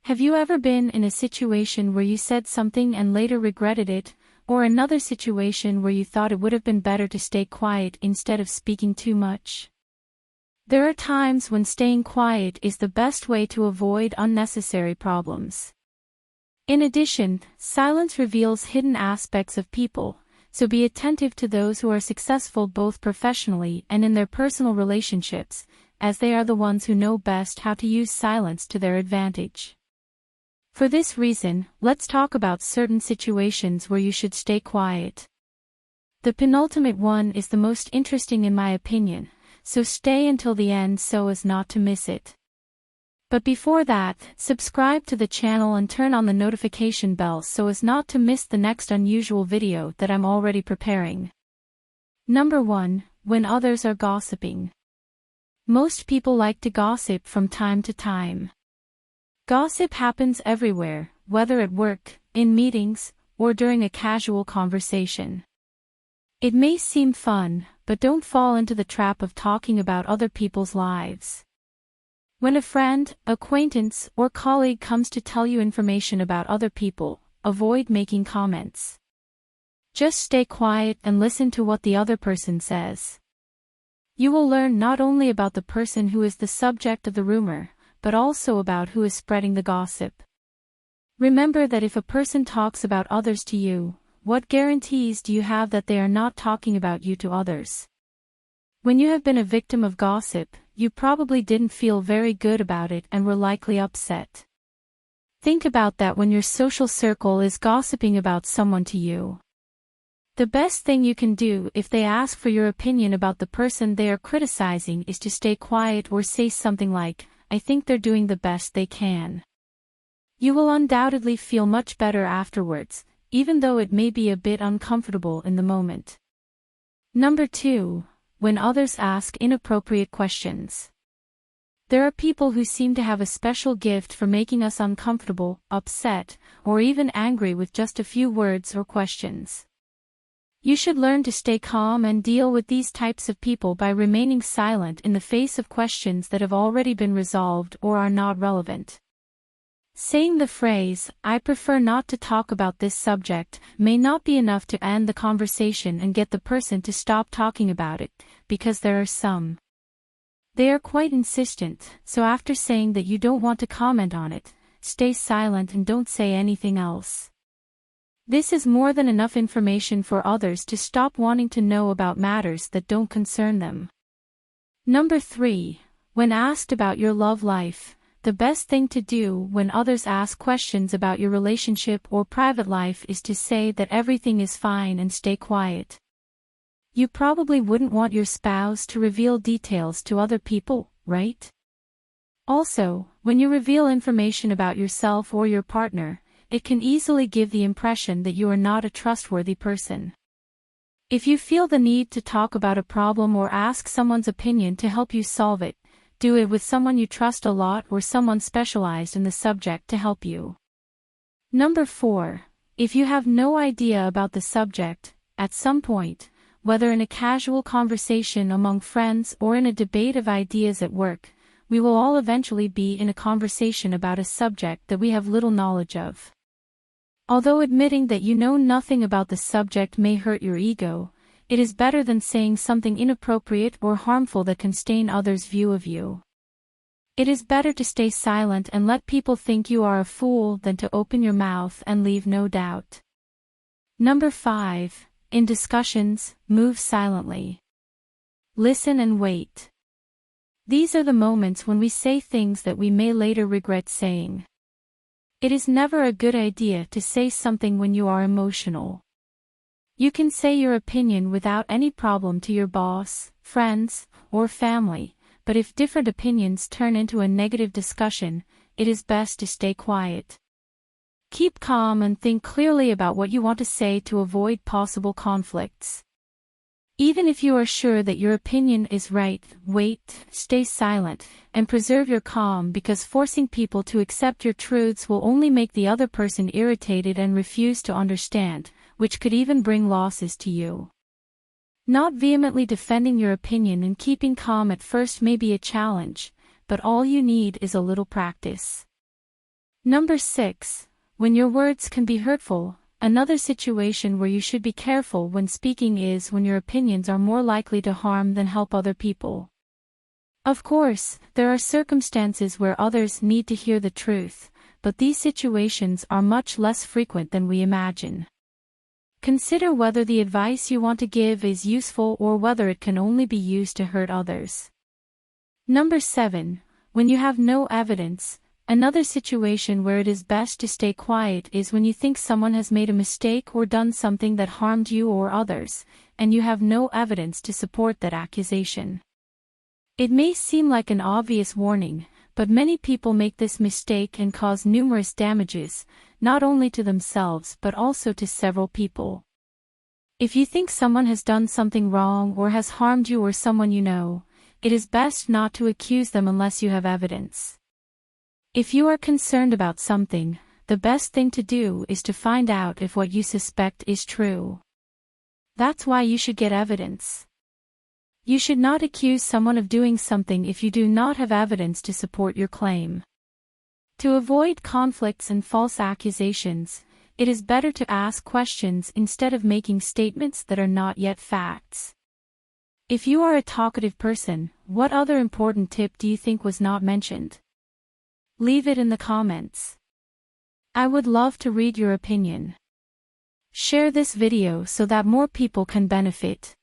Have you ever been in a situation where you said something and later regretted it, or another situation where you thought it would have been better to stay quiet instead of speaking too much? There are times when staying quiet is the best way to avoid unnecessary problems. In addition, silence reveals hidden aspects of people, so be attentive to those who are successful both professionally and in their personal relationships, as they are the ones who know best how to use silence to their advantage. For this reason, let's talk about certain situations where you should stay quiet. The penultimate one is the most interesting in my opinion, so stay until the end so as not to miss it. But before that, subscribe to the channel and turn on the notification bell so as not to miss the next unusual video that I'm already preparing. Number 1. When others are gossiping. Most people like to gossip from time to time. Gossip happens everywhere, whether at work, in meetings, or during a casual conversation. It may seem fun, but don't fall into the trap of talking about other people's lives. When a friend, acquaintance, or colleague comes to tell you information about other people, avoid making comments. Just stay quiet and listen to what the other person says. You will learn not only about the person who is the subject of the rumor, but also about who is spreading the gossip. Remember that if a person talks about others to you, what guarantees do you have that they are not talking about you to others? When you have been a victim of gossip, you probably didn't feel very good about it and were likely upset. Think about that when your social circle is gossiping about someone to you. The best thing you can do if they ask for your opinion about the person they are criticizing is to stay quiet or say something like, "I think they're doing the best they can." You will undoubtedly feel much better afterwards, even though it may be a bit uncomfortable in the moment. Number 2. When others ask inappropriate questions. There are people who seem to have a special gift for making us uncomfortable, upset, or even angry with just a few words or questions. You should learn to stay calm and deal with these types of people by remaining silent in the face of questions that have already been resolved or are not relevant. Saying the phrase, "I prefer not to talk about this subject," may not be enough to end the conversation and get the person to stop talking about it, because there are some. They are quite insistent, so after saying that you don't want to comment on it, stay silent and don't say anything else. This is more than enough information for others to stop wanting to know about matters that don't concern them. Number 3. When asked about your love life. The best thing to do when others ask questions about your relationship or private life is to say that everything is fine and stay quiet. You probably wouldn't want your spouse to reveal details to other people, right? Also, when you reveal information about yourself or your partner, it can easily give the impression that you are not a trustworthy person. If you feel the need to talk about a problem or ask someone's opinion to help you solve it, do it with someone you trust a lot or someone specialized in the subject to help you. Number 4. If you have no idea about the subject, at some point, whether in a casual conversation among friends or in a debate of ideas at work, we will all eventually be in a conversation about a subject that we have little knowledge of. Although admitting that you know nothing about the subject may hurt your ego, it is better than saying something inappropriate or harmful that can stain others' view of you. It is better to stay silent and let people think you are a fool than to open your mouth and leave no doubt. Number 5. In discussions, move silently. Listen and wait. These are the moments when we say things that we may later regret saying. It is never a good idea to say something when you are emotional. You can say your opinion without any problem to your boss, friends, or family, but if different opinions turn into a negative discussion, it is best to stay quiet. Keep calm and think clearly about what you want to say to avoid possible conflicts. Even if you are sure that your opinion is right, wait, stay silent, and preserve your calm, because forcing people to accept your truths will only make the other person irritated and refuse to understand, which could even bring losses to you. Not vehemently defending your opinion and keeping calm at first may be a challenge, but all you need is a little practice. Number 6. When your words can be hurtful. Another situation where you should be careful when speaking is when your opinions are more likely to harm than help other people. Of course, there are circumstances where others need to hear the truth, but these situations are much less frequent than we imagine. Consider whether the advice you want to give is useful or whether it can only be used to hurt others. Number 7. When you have no evidence. Another situation where it is best to stay quiet is when you think someone has made a mistake or done something that harmed you or others, and you have no evidence to support that accusation. It may seem like an obvious warning, but many people make this mistake and cause numerous damages, not only to themselves but also to several people. If you think someone has done something wrong or has harmed you or someone you know, it is best not to accuse them unless you have evidence. If you are concerned about something, the best thing to do is to find out if what you suspect is true. That's why you should get evidence. You should not accuse someone of doing something if you do not have evidence to support your claim. To avoid conflicts and false accusations, it is better to ask questions instead of making statements that are not yet facts. If you are a talkative person, what other important tip do you think was not mentioned? Leave it in the comments. I would love to read your opinion. Share this video so that more people can benefit.